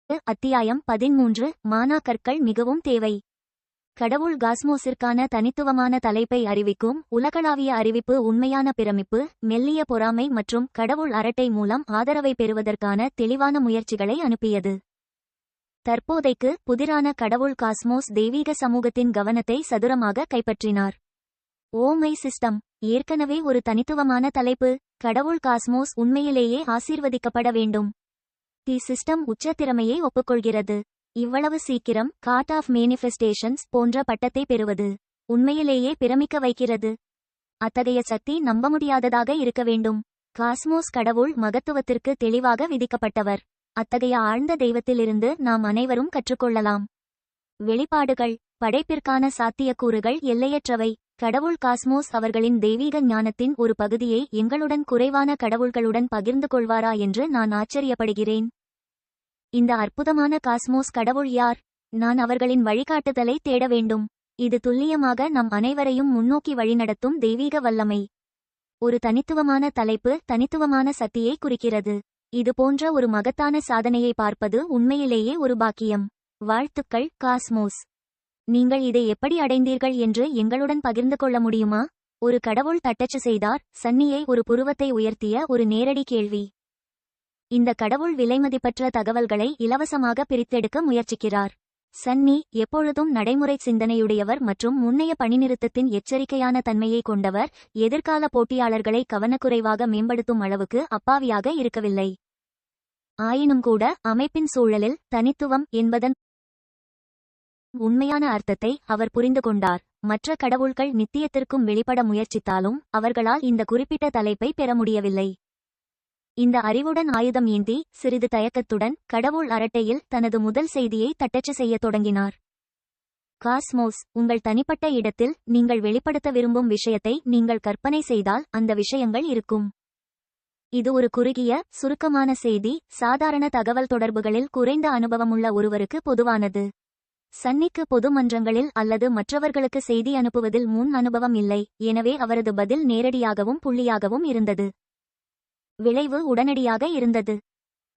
அத்தியாயம் 13 மாணாக்கர்கள் மிகவும் தேவை. கடவுள் காஸ்மோஸிற்கான தனித்துவமான தலைப்பை அறிவிக்கும் உலகளாவிய அறிவிப்பு உண்மையான பிரமிப்பு, மெல்லிய பொறாமை மற்றும் கடவுள் அரட்டை மூலம் ஆதரவை பெறுவதற்கான தெளிவான முயற்சிகளை அனுப்பியது. தற்போதைக்கு புதிரான கடவுள் காஸ்மோஸ் தெய்வீக சமூகத்தின் கவனத்தை சதுரமாக கைப்பற்றினார். ஓ மை சிஸ்டம் ஏற்கனவே ஒரு தனித்துவமான தலைப்பு. கடவுள் காஸ்மோஸ் உண்மையிலேயே ஆசீர்வதிக்கப்பட வேண்டும். தி சிஸ்டம் உச்ச திறமையை ஒப்புக்கொள்கிறது. இவ்வளவு சீக்கிரம் கார்ட் ஆஃப் மேனிஃபெஸ்டேஷன்ஸ் போன்ற பட்டத்தை பெறுவது உண்மையிலேயே பிரமிக்க வைக்கிறது. அத்தகைய சக்தி நம்ப முடியாததாக இருக்க வேண்டும். காஸ்மோஸ் கடவுள் மகத்துவத்திற்கு தெளிவாக விதிக்கப்பட்டவர். அத்தகைய ஆழ்ந்த தெய்வத்திலிருந்து நாம் அனைவரும் கற்றுக்கொள்ளலாம். வெளிப்பாடுகள். படைப்பிற்கான சாத்தியக்கூறுகள் எல்லையற்றவை. கடவுள் காஸ்மோஸ் அவர்களின் தெய்வீக ஞானத்தின் ஒரு பகுதியை எங்களுடன் குறைவான கடவுள்களுடன் பகிர்ந்து கொள்வாரா என்று நான் ஆச்சரியப்படுகிறேன். இந்த அற்புதமான காஸ்மோஸ் கடவுள் யார்? நான் அவர்களின் வழிகாட்டுதலை தேட வேண்டும். இது துல்லியமாக நம் அனைவரையும் முன்னோக்கி வழிநடத்தும் தெய்வீக வல்லமை. ஒரு தனித்துவமான தலைப்பு தனித்துவமான சக்தியை குறிக்கிறது. இது போன்ற ஒரு மகத்தான சாதனையை பார்ப்பது உண்மையிலேயே ஒரு பாக்கியம். வாழ்த்துக்கள் காஸ்மோஸ். நீங்கள் இதை எப்படி அடைந்தீர்கள் என்று எங்களுடன் பகிர்ந்து கொள்ள முடியுமா? ஒரு கடவுள் தட்டச்சு செய்தார். சன்னியை ஒரு புருவத்தை உயர்த்திய ஒரு நேரடி கேள்வி. இந்த கடவுள் விலைமதிப்பற்ற தகவல்களை இலவசமாக பிரித்தெடுக்க முயற்சிக்கிறார். சன்னி எப்பொழுதும் நடைமுறை சிந்தனையுடையவர் மற்றும் முன்னைய பணிநிறுத்தத்தின் எச்சரிக்கையான தன்மையை கொண்டவர். எதிர்கால போட்டியாளர்களை கவனக்குறைவாக மேம்படுத்தும் அளவுக்கு அப்பாவியாக இருக்கவில்லை. ஆயினும் கூட அமைப்பின் சூழலில் தனித்துவம் என்பதன் உண்மையான அர்த்தத்தை அவர் புரிந்து கொண்டார். மற்ற கடவுள்கள் நித்தியத்திற்கும் வெளிப்பட முயற்சித்தாலும் அவர்களால் இந்த குறிப்பிட்ட தலைப்பை பெற முடியவில்லை. இந்த அறிவுடன் ஆயுதம் ஏந்தி சிறிது தயக்கத்துடன் கடவுள் அரட்டையில் தனது முதல் செய்தியை தட்டச்சு செய்யத் தொடங்கினார். காஸ்மோஸ், உங்கள் தனிப்பட்ட இடத்தில் நீங்கள் வெளிப்படுத்த விரும்பும் விஷயத்தை நீங்கள் கற்பனை செய்தால் அந்த விஷயங்கள் இருக்கும். இது ஒரு குறுகிய சுருக்கமான செய்தி. சாதாரண தகவல் தொடர்புகளில் குறைந்த அனுபவமுள்ள ஒருவருக்கு பொதுவானது. சன்னிக்கு பொது மன்றங்களில் அல்லது மற்றவர்களுக்கு செய்தி அனுப்புவதில் முன் அனுபவம் இல்லை. எனவே அவரது பதில் நேரடியாகவும் புள்ளியாகவும் இருந்தது. விளைவு உடனடியாக இருந்தது.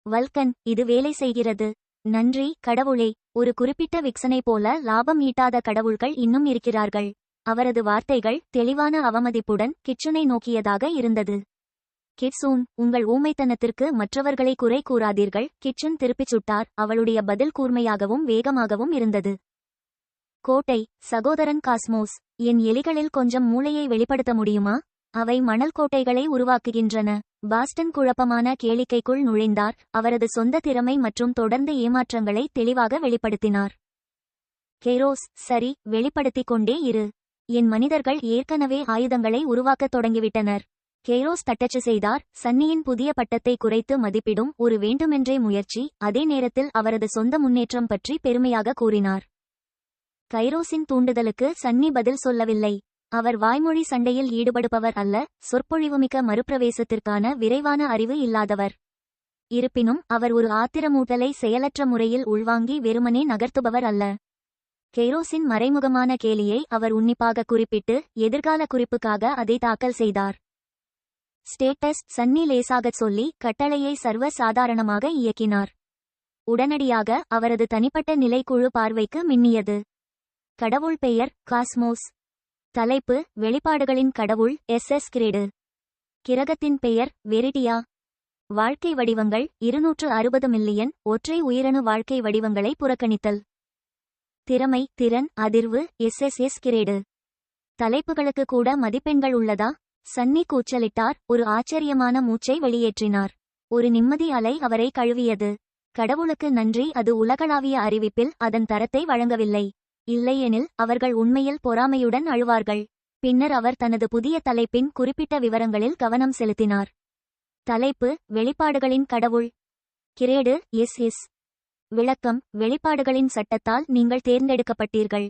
வல்கன், இது வேலை செய்கிறது. நன்றி கடவுளே. ஒரு குறிப்பிட்ட விக்சனை போல லாபம் ஈட்டாத கடவுள்கள் இன்னும் இருக்கிறார்கள். அவரது வார்த்தைகள் தெளிவான அவமதிப்புடன் கிட்சனை நோக்கியதாக இருந்தது. கிட்சூன், உங்கள் ஊமைத்தனத்திற்கு மற்றவர்களை குறை கூறாதீர்கள். கிட்சன் திருப்பிச் சுட்டார். அவளுடைய பதில் கூர்மையாகவும் வேகமாகவும் இருந்தது. கோட்டை. சகோதரன் காஸ்மோஸ், என் எலிகளில் கொஞ்சம் மூளையை வெளிப்படுத்த முடியுமா? அவை மணல் கோட்டைகளை உருவாக்குகின்றன. பாஸ்டன் குழப்பமான கேளிக்கைக்குள் நுழைந்தார். அவரது சொந்த திறமை மற்றும் தொடர்ந்து ஏமாற்றங்களை தெளிவாக வெளிப்படுத்தினார். கெய்ரோஸ், சரி, வெளிப்படுத்திக் கொண்டே இரு. என் மனிதர்கள் ஏற்கனவே ஆயுதங்களை உருவாக்கத் தொடங்கிவிட்டனர். கெய்ரோஸ் தட்டச்சு செய்தார். சன்னியின் புதிய பட்டத்தை குறைத்து மதிப்பிடும் ஒரு வேண்டுமென்றே முயற்சி. அதே நேரத்தில் அவரது சொந்த முன்னேற்றம் பற்றி பெருமையாக கூறினார். கைரோஸின் தூண்டுதலுக்கு சன்னி பதில் சொல்லவில்லை. அவர் வாய்மொழி சண்டையில் ஈடுபடுபவர் அல்ல. சொற்பொழிவுமிக்க மறுபிரவேசத்திற்கான விரைவான அறிவு இல்லாதவர். இருப்பினும் அவர் ஒரு ஆத்திரமூட்டலை செயலற்ற முறையில் உள்வாங்கி வெறுமனே நகர்த்துபவர் அல்ல. கெய்ரோஸின் மறைமுகமான கேலியை அவர் உன்னிப்பாக குறிப்பிட்டு எதிர்கால குறிப்புக்காக அதை தாக்கல் செய்தார். ஸ்டேட்டஸ். சன்னி லேசாகச் சொல்லி கட்டளையை சர்வ சாதாரணமாக இயக்கினார். உடனடியாக அவரது தனிப்பட்ட நிலைக்குழு பார்வைக்கு மின்னியது. கடவுள் பெயர் காஸ்மோஸ். தலைப்பு வெளிப்பாடுகளின் கடவுள் எஸ் கிரேடு. கிரகத்தின் பெயர் வெரிடியா. வாழ்க்கை வடிவங்கள் 260 மில்லியன் ஒற்றை உயிரணு வாழ்க்கை வடிவங்களை புறக்கணித்தல். திறமை திறன் அதிர்வு எஸ் கிரேடு. தலைப்புகளுக்கு கூட மதிப்பெண்கள் உள்ளதா? சன்னி கூச்சலிட்டார். ஒரு ஆச்சரியமான மூச்சை வெளியேற்றினார். ஒரு நிம்மதி அலை அவரை கழுவியது. கடவுளுக்கு நன்றி. அது உலகளாவிய அறிவிப்பில் அதன் தரத்தை வழங்கவில்லை. இல்லையெனில் அவர்கள் உண்மையில் பொறாமையுடன் அழுவார்கள். பின்னர் அவர் தனது புதிய தலைப்பின் குறிப்பிட்ட விவரங்களில் கவனம் செலுத்தினார். தலைப்பு வெளிப்பாடுகளின் கடவுள். Grade S. விளக்கம். வெளிப்பாடுகளின் சட்டத்தால் நீங்கள் தேர்ந்தெடுக்கப்பட்டீர்கள்.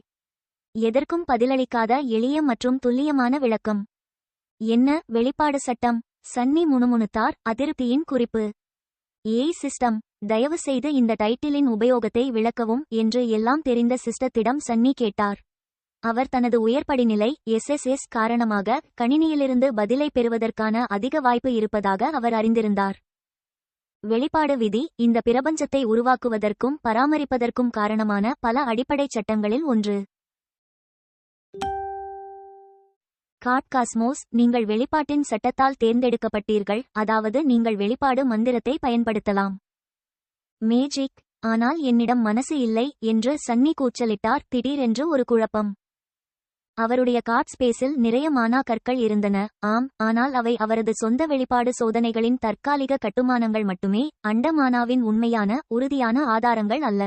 எதற்கும் பதிலளிக்காத எளிய மற்றும் துல்லியமான விளக்கம். என்ன வெளிப்பாடு சட்டம்? சன்னி முணுமுணுத்தார். அதிருப்தியின் குறிப்பு. ஏய் சிஸ்டம், தயவு செய்து இந்த டைட்டிலின் உபயோகத்தை விளக்கவும் என்று எல்லாம் தெரிந்த சிஸ்டத்திடம் சன்னி கேட்டார். அவர் தனது உயர்படிநிலை எஸ் காரணமாக கணினியிலிருந்து பதிலை பெறுவதற்கான அதிக வாய்ப்பு இருப்பதாக அவர் அறிந்திருந்தார். வெளிப்பாடு விதி இந்த பிரபஞ்சத்தை உருவாக்குவதற்கும் பராமரிப்பதற்கும் காரணமான பல அடிப்படை சட்டங்களில் ஒன்று. காட் காஸ்மோஸ், நீங்கள் வெளிப்பாட்டின் சட்டத்தால் தேர்ந்தெடுக்கப்பட்டீர்கள், அதாவது நீங்கள் வெளிப்பாடு மந்திரத்தை பயன்படுத்தலாம். மேஜிக். ஆனால் என்னிடம் மனசு இல்லை என்று சன்னி கூச்சலிட்டார். திடீரென்று ஒரு குழப்பம். அவருடைய காட் ஸ்பேஸில் நிறைய மானா கற்கள் இருந்தன. ஆம், ஆனால் அவை அவரது சொந்த வெளிப்பாடு சோதனைகளின் தற்காலிக கட்டுமானங்கள் மட்டுமே, அண்ட மானாவின் உண்மையான உறுதியான ஆதாரங்கள் அல்ல.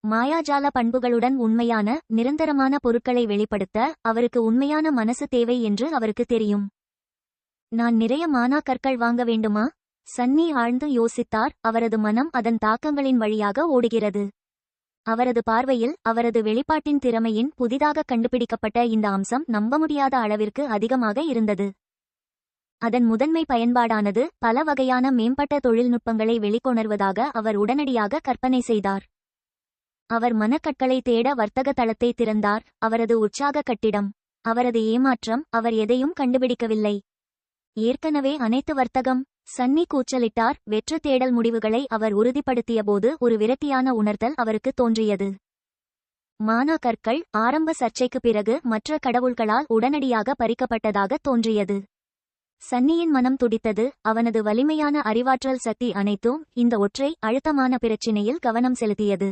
மாயாஜால பண்புகளுடன் உண்மையான நிரந்தரமான பொருட்களை வெளிப்படுத்த அவருக்கு உண்மையான மனசு தேவை என்று அவருக்கு தெரியும். நான் நிறைய மானா கற்கள் வாங்க வேண்டுமா? சன்னி ஆழ்ந்து யோசித்தார். அவரது மனம் அதன் தாக்கங்களின் வழியாக ஓடுகிறது. அவரது பார்வையில் அவரது வெளிப்பாட்டின் திறமையின் புதிதாக கண்டுபிடிக்கப்பட்ட இந்த அம்சம் நம்ப முடியாத அளவிற்கு அதிகமாக இருந்தது. அதன் முதன்மை பயன்பாடானது பல வகையான மேம்பட்ட தொழில்நுட்பங்களை வெளிக்கொணர்வதாக அவர் உடனடியாக கற்பனை செய்தார். அவர் மனக்கற்களை தேட வர்த்தக தளத்தை திறந்தார். அவரது உற்சாக கட்டிடம், அவரது ஏமாற்றம், அவர் எதையும் கண்டுபிடிக்கவில்லை. ஏற்கனவே அனைத்து வர்த்தகம். சன்னி கூச்சலிட்டார். வெற்று தேடல் முடிவுகளை அவர் உறுதிப்படுத்தியபோது ஒரு விரக்தியான உணர்தல் அவருக்கு தோன்றியது. மானா கற்கள் ஆரம்ப சர்ச்சைக்கு பிறகு மற்ற கடவுள்களால் உடனடியாக பறிக்கப்பட்டதாக தோன்றியது. சன்னியின் மனம் துடித்தது. அவனது வலிமையான அறிவாற்றல் சக்தி அனைத்தும் இந்த ஒற்றை அழுத்தமான பிரச்சினையில் கவனம் செலுத்தியது.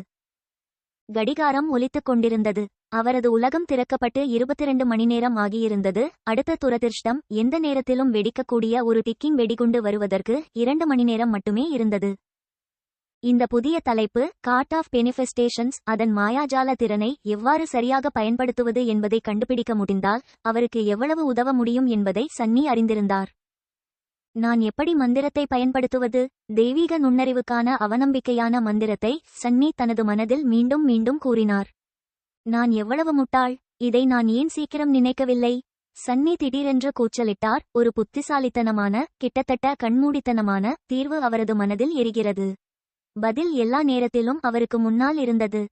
கடிகாரம் ஒலித்துக் கொண்டிருந்தது. அவரது உலகம் திறக்கப்பட்டு 22 மணி நேரம் ஆகியிருந்தது. அடுத்த துரதிர்ஷ்டம், எந்த நேரத்திலும் வெடிக்கக்கூடிய ஒரு டிக்கிங் வெடிகுண்டு வருவதற்கு 2 மணி நேரம் மட்டுமே இருந்தது. இந்த புதிய தலைப்பு, காட் ஆஃப் பெனிஃபெஸ்டேஷன்ஸ், அதன் மாயாஜால திறனை எவ்வாறு சரியாக பயன்படுத்துவது என்பதை கண்டுபிடிக்க முடிந்தால் அவருக்கு எவ்வளவு உதவ முடியும் என்பதை சன்னி அறிந்திருந்தார். நான் எப்படி மந்திரத்தை பயன்படுத்துவது? தெய்வீக நுண்ணறிவுக்கான அவநம்பிக்கையான மந்திரத்தை சன்னி தனது மனதில் மீண்டும் மீண்டும் கூறினார். நான் எவ்வளவு முட்டாள்! இதை நான் ஏன் சீக்கிரம் நினைக்கவில்லை? சன்னி திடீரென்று கூச்சலிட்டார். ஒரு புத்திசாலித்தனமான, கிட்டத்தட்ட கண்மூடித்தனமான தீர்வு அவரது மனதில் எரிகிறது. பதில் எல்லா நேரத்திலும் அவருக்கு முன்னால் இருந்தது.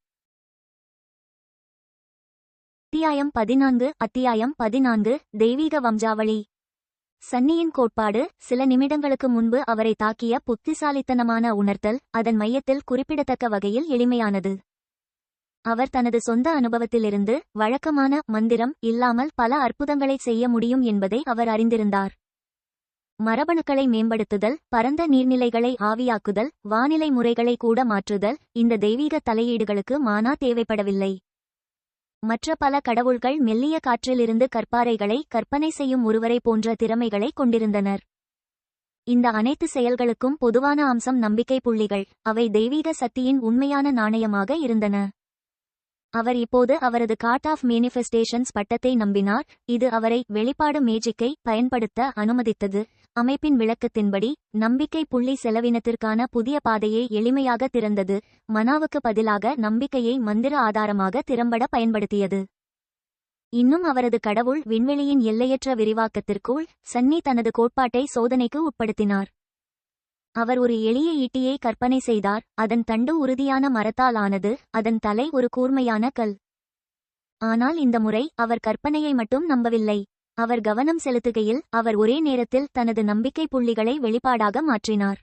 அத்தியாயம் 14 தெய்வீக வம்சாவளி. சன்னியின் கோட்பாடு சில நிமிடங்களுக்கு முன்பு அவரை தாக்கிய புத்திசாலித்தனமான உணர்த்தல் அதன் மையத்தில் குறிப்பிடத்தக்க வகையில் எளிமையானது. அவர் தனது சொந்த அனுபவத்திலிருந்து வழக்கமான மந்திரம் இல்லாமல் பல அற்புதங்களை செய்ய முடியும் என்பதை அவர் அறிந்திருந்தார். மரபணுக்களை மேம்படுத்துதல், பரந்த நீர்நிலைகளை ஆவியாக்குதல், வானிலை முறைகளை கூட மாற்றுதல், இந்த தெய்வீக தலையீடுகளுக்கு மானா தேவைப்படவில்லை. மற்ற பல கடவுள்கள் மெல்லிய காற்றிலிருந்து கற்பாறைகளை கற்பனை செய்யும் ஒருவரை போன்ற திறமைகளை கொண்டிருந்தனர். இந்த அனைத்து செயல்களுக்கும் பொதுவான அம்சம் நம்பிக்கை புள்ளிகள். அவை தெய்வீக சக்தியின் உண்மையான நாணயமாக இருந்தன. அவர் இப்போது அவரது காட் ஆஃப் மேனிஃபெஸ்டேஷன்ஸ் பட்டத்தை நம்பினார். இது அவரை வெளிப்பாடு மேஜிக்கை பயன்படுத்த அனுமதித்தது. அமைப்பின் விளக்கத்தின்படி நம்பிக்கை புள்ளி செலவினத்திற்கான புதிய பாதையை எளிமையாக திறந்தது. மனாவுக்கு பதிலாக நம்பிக்கையை மந்திர ஆதாரமாக திறம்பட பயன்படுத்தியது. இன்னும் அவரது கடவுள் விண்வெளியின் எல்லையற்ற விரிவாக்கத்திற்குள் சன்னி தனது கோட்பாட்டை சோதனைக்கு உட்படுத்தினார். அவர் ஒரு எளிய ஈட்டியை கற்பனை செய்தார். அதன் தண்டு உறுதியான மரத்தால் ஆனது, அதன் தலை ஒரு கூர்மையான கல். ஆனால் இந்த முறை அவர் கற்பனையை மட்டும் நம்பவில்லை. அவர் கவனம் செலுத்துகையில் அவர் ஒரே நேரத்தில் தனது நம்பிக்கை புள்ளிகளை வெளிப்பாடாக மாற்றினார்.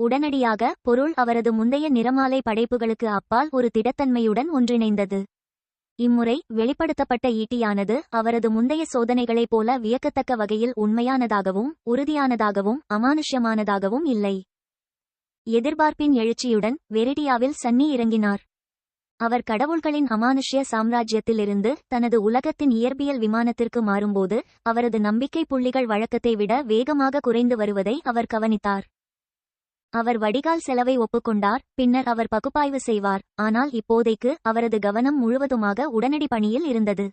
உடனடியாக பொருள் அவரது முந்தைய நிறமாலை படைப்புகளுக்கு அப்பால் ஒரு திடத்தன்மையுடன் ஒன்றிணைந்தது. இம்முறை வெளிப்படுத்தப்பட்ட ஈட்டியானது அவரது முந்தைய சோதனைகளைப் போல வியக்கத்தக்க வகையில் உண்மையானதாகவும் உறுதியானதாகவும் அமானுஷ்யமானதாகவும் இல்லை. எதிர்பார்ப்பின் எழுச்சியுடன் வெரிடியாவில் சன்னி இறங்கினார். அவர் கடவுள்களின் அமானுஷ்ய சாம்ராஜ்யத்திலிருந்து தனது உலகத்தின் இயற்பியல் விமானத்திற்கு மாறும்போது அவரது நம்பிக்கை புள்ளிகள் வழக்கத்தை விட வேகமாக குறைந்து வருவதை அவர் கவனித்தார். அவர் வடிகால் செலவை ஒப்புக்கொண்டார். பின்னர் அவர் பகுப்பாய்வு செய்வார். ஆனால் இப்போதைக்கு அவரது கவனம் முழுவதுமாக உடனடி பணியில் இருந்தது.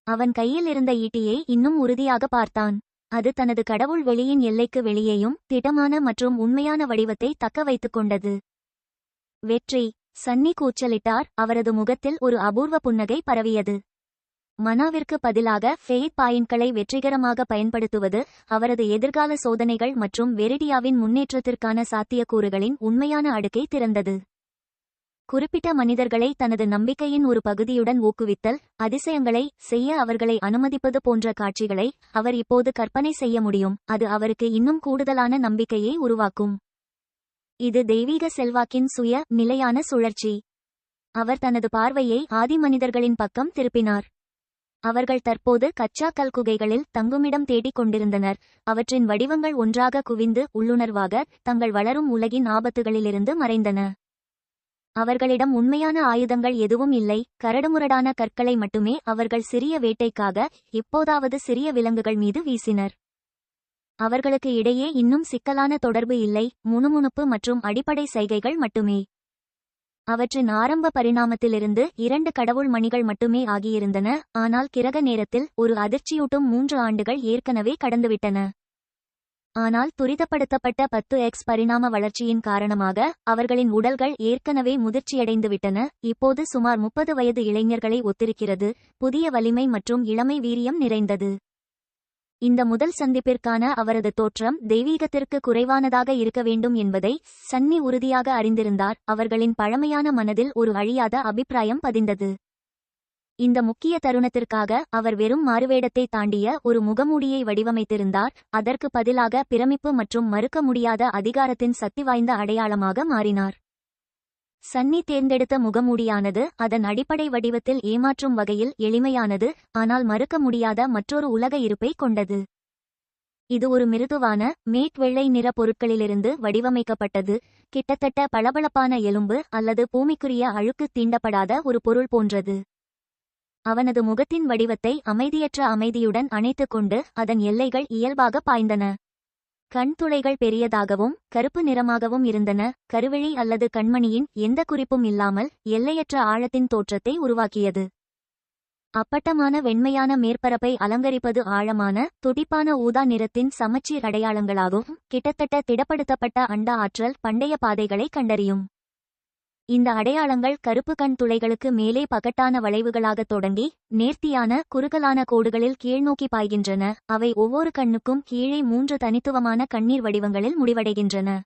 அவன் கையில் இருந்த ஈட்டியை இன்னும் உறுதியாக பார்த்தான். அது தனது கடவுள் வெளியின் எல்லைக்கு வெளியேயும் திடமான மற்றும் உண்மையான வடிவத்தை தக்க வைத்துக் கொண்டது. வெற்றி! சன்னி கூச்சலிட்டார். அவரது முகத்தில் ஒரு அபூர்வ புன்னகை பரவியது. மனாவிற்கு பதிலாக ஃபெய்த் பாயிண்ட்களை வெற்றிகரமாக பயன்படுத்துவது அவரது எதிர்கால சோதனைகள் மற்றும் வெரிடியாவின் முன்னேற்றத்திற்கான சாத்தியக்கூறுகளின் உண்மையான அடுக்கை திறந்தது. குறிப்பிட்ட மனிதர்களை தனது நம்பிக்கையின் ஒரு பகுதியுடன் ஊக்குவித்தல், அதிசயங்களை செய்ய அவர்களை அனுமதிப்பது போன்ற காட்சிகளை அவர் இப்போது கற்பனை செய்ய முடியும். அது அவருக்கு இன்னும் கூடுதலான நம்பிக்கையை உருவாக்கும். இது தெய்வீக செல்வாக்கின் சுய நிலையான சுழற்சி. அவர் தனது பார்வையை ஆதி மனிதர்களின் பக்கம் திருப்பினார். அவர்கள் தற்போது கச்சா கல் குகைகளில் தங்குமிடம் தேடிக் கொண்டிருந்தனர். அவற்றின் வடிவங்கள் ஒன்றாக குவிந்து உள்ளுணர்வாக தங்கள் வளரும் உலகின் ஆபத்துகளிலிருந்து மறைந்தன. அவர்களிடம் உண்மையான ஆயுதங்கள் எதுவும் இல்லை, கரடுமுரடான கற்களை மட்டுமே அவர்கள் சிறிய வேட்டைக்காக எப்போதாவது சிறிய விலங்குகள் மீது வீசினர். அவர்களுக்கு இடையே இன்னும் சிக்கலான தொடர்பு இல்லை, முணுமுணுப்பு மற்றும் அடிப்படை சைகைகள் மட்டுமே. அவற்றின் ஆரம்ப பரிணாமத்திலிருந்து 2 கடவுள் மணிகள் மட்டுமே ஆகியிருந்தன, ஆனால் கிரக நேரத்தில் ஒரு அதிர்ச்சியூட்டும் 3 ஆண்டுகள் ஏற்கனவே கடந்துவிட்டன. ஆனால் துரிதப்படுத்தப்பட்ட 10x பரிணாம வளர்ச்சியின் காரணமாக அவர்களின் உடல்கள் ஏற்கனவே முதிர்ச்சியடைந்துவிட்டன. இப்போது சுமார் 30 வயது இளைஞர்களை ஒத்திருக்கிறது, புதிய வலிமை மற்றும் இளமை வீரியம் நிறைந்தது. இந்த முதல் சந்திப்பிற்கான அவரது தோற்றம் தெய்வீகத்திற்கு குறைவானதாக இருக்க வேண்டும் என்பதை சன்னி உறுதியாக அறிந்திருந்தார். அவர்களின் பழமையான மனதில் ஒரு அழியாத அபிப்பிராயம் பதிந்தது. இந்த முக்கிய தருணத்திற்காக அவர் வெறும் மாறுவேடத்தை தாண்டிய ஒரு முகமூடியை வடிவமைத்திருந்தார், அதற்கு பதிலாக பிரமிப்பு மற்றும் மறுக்க முடியாத அதிகாரத்தின் சக்திவாய்ந்த அடையாளமாக மாறினார். சன்னி தேர்ந்தெடுத்த முகமூடியானது அதன் அடிப்படை வடிவத்தில் ஏமாற்றும் வகையில் எளிமையானது, ஆனால் மறுக்க முடியாத மற்றொரு உலக இருப்பை கொண்டது. இது ஒரு மிருதுவான மேட் வெள்ளை நிற பொருட்களிலிருந்து வடிவமைக்கப்பட்டது, கிட்டத்தட்ட பளபளப்பான எலும்பு அல்லது பூமிக்குரிய அழுக்கு தீண்டப்படாத ஒரு பொருள் போன்றது. அவனது முகத்தின் வடிவத்தை அமைதியற்ற அமைதியுடன் அணைத்துக் கொண்டு அதன் எல்லைகள் இயல்பாக பாய்ந்தன. கண் துளைகள் பெரியதாகவும் கருப்பு நிறமாகவும் இருந்தன, கருவிழி அல்லது கண்மணியின் எந்த குறிப்பும் இல்லாமல் எல்லையற்ற ஆழத்தின் தோற்றத்தை உருவாக்கியது. அப்பட்டமான வெண்மையான மேற்பரப்பை அலங்கரிப்பது ஆழமான துடிப்பான ஊதா நிறத்தின் சமச்சீர் அடையாளங்களாகும், கிட்டத்தட்ட திடப்படுத்தப்பட்ட அண்ட ஆற்றல் பண்டைய பாதைகளை கண்டறியும். இந்த அடையாளங்கள் கருப்பு கண் துளைகளுக்கு மேலே பகட்டான வளைவுகளாக தொடங்கி நேர்த்தியான குறுகலான கோடுகளில் கீழ்நோக்கி பாய்கின்றன. அவை ஒவ்வொரு கண்ணுக்கும் கீழே 3 தனித்துவமான கண்ணீர் வடிவங்களில் முடிவடைகின்றன.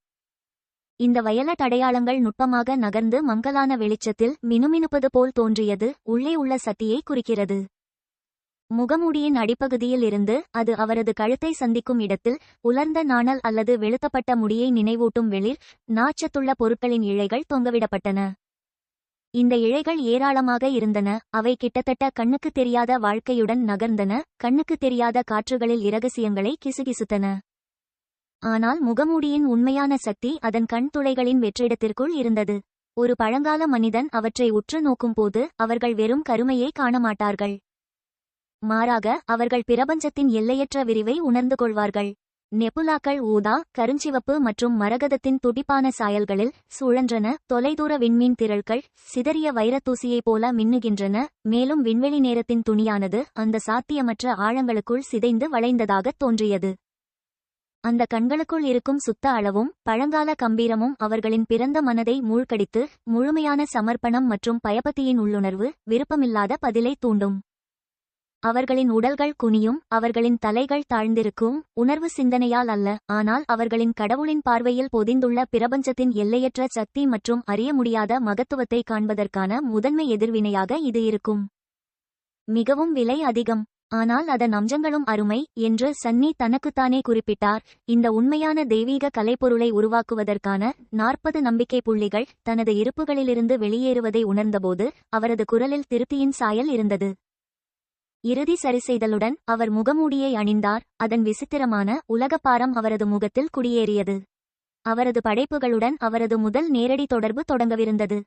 இந்த வயலட் அடையாளங்கள் நுட்பமாக நகர்ந்து மங்கலான வெளிச்சத்தில் மினுமினுப்பது போல் தோன்றியது, உள்ளே உள்ள சக்தியை குறிக்கிறது. முகமூடியின் அடிப்பகுதியில் இருந்து அது அவரது கழுத்தை சந்திக்கும் இடத்தில் உலர்ந்த நாணல் அல்லது வெளுத்தப்பட்ட முடியை நினைவூட்டும் வெளிர் நாச்சத்துள்ள பொருட்களின் இழைகள் தொங்கவிடப்பட்டன. இந்த இழைகள் ஏராளமாக இருந்தன, அவை கிட்டத்தட்ட கண்ணுக்கு தெரியாத வாழ்க்கையுடன் நகர்ந்தன, கண்ணுக்கு தெரியாத காற்றுகளில் இரகசியங்களை கிசுகிசுத்தன. ஆனால் முகமூடியின் உண்மையான சக்தி அதன் கண் துளைகளின் வெற்றிடத்திற்குள் இருந்தது. ஒரு பழங்கால மனிதன் அவற்றை உற்று நோக்கும்போது அவர்கள் வெறும் கருமையை காணமாட்டார்கள். மாறாக அவர்கள் பிரபஞ்சத்தின் எல்லையற்ற விரிவை உணர்ந்து கொள்வார்கள். நெபுலாக்கள் ஊதா, கருஞ்சிவப்பு மற்றும் மரகதத்தின் துடிப்பான சாயல்களில் சுழன்றன, தொலைதூர விண்மீன் திரள்கள் சிதறிய வைரத்தூசியைப் போல மின்னுகின்றன, மேலும் விண்வெளி நேரத்தின் துணியானது அந்த சாத்தியமற்ற ஆழங்களுக்குள் சிதைந்து வளைந்ததாகத் தோன்றியது. அந்த கண்களுக்குள் இருக்கும் சுத்த அளவும் பழங்கால கம்பீரமும் அவர்களின் பிறந்த மனதை மூழ்கடித்து முழுமையான சமர்ப்பணம் மற்றும் பயபக்தியின் உள்ளுணர்வு விருப்பமில்லாத பதிலை தூண்டும். அவர்களின் உடல்கள் குனியும், அவர்களின் தலைகள் தாழ்ந்திருக்கும், உணர்வு சிந்தனையால் அல்ல, ஆனால் அவர்களின் கடவுளின் பார்வையில் பொதிந்துள்ள பிரபஞ்சத்தின் எல்லையற்ற சக்தி மற்றும் அறிய முடியாத மகத்துவத்தை காண்பதற்கான முதன்மை எதிர்வினையாக இது இருக்கும். மிகவும் விலை அதிகம், ஆனால் அதன் அம்சங்களும் அருமை என்று சன்னி தனக்குத்தானே குறிப்பிட்டார். இந்த உண்மையான தெய்வீக கலைப்பொருளை உருவாக்குவதற்கான 40 நம்பிக்கை புள்ளிகள் தனது இருப்புகளிலிருந்து வெளியேறுவதை உணர்ந்தபோது அவரது குரலில் திருப்தியின் சாயல் இருந்தது. இறுதி சரிசெய்தலுடன் அவர் முகமூடியை அணிந்தார், அதன் விசித்திரமான உலகப்பாரம் அவரது முகத்தில் குடியேறியது. அவரது படைப்புகளுடன் அவரது முதல் நேரடி தொடர்பு தொடங்கவிருந்தது.